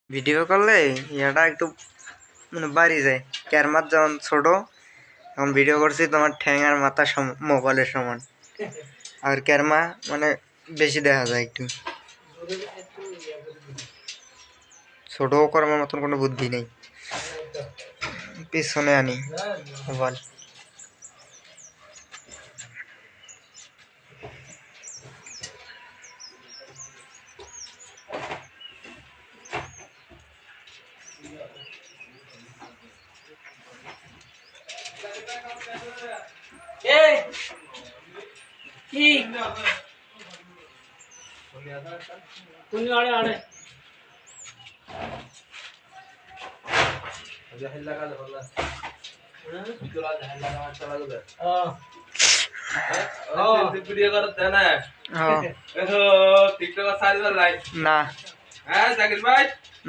Video করলে ইয়াটা একটু মানে বাড়ি যায়। ক্যামেরার যেমন ছোট, এখন ভিডিও করছি তোমার ঠ্যাং আর মাথা মোবাইলের সমান, আর ক্যামেরা মানে বেশি দেখা যায় একটু। ছোট করার মতন কোনো বুদ্ধি নেই। পিছনে আনি মোবাইল।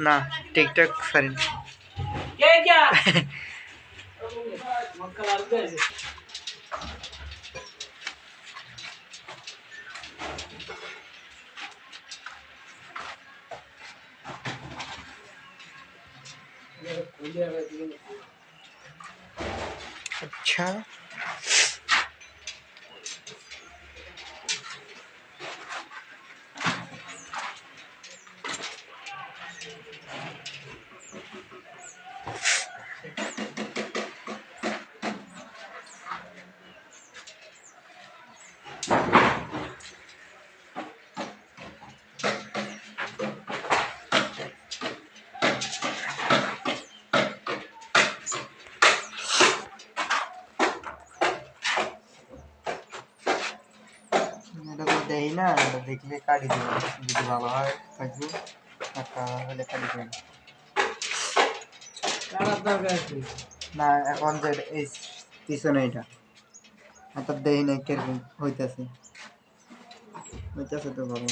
না টিকটক সারি अच्छा। দেই না, দেখলে কাটি দেবে, যদি ভালো হয় থাকবে, একটা হলে কাটি দেবে না। এখন যে এই পিছনে এটা একটা দেই না কিরকম হইতেছে, হইতেছে তো ভালো।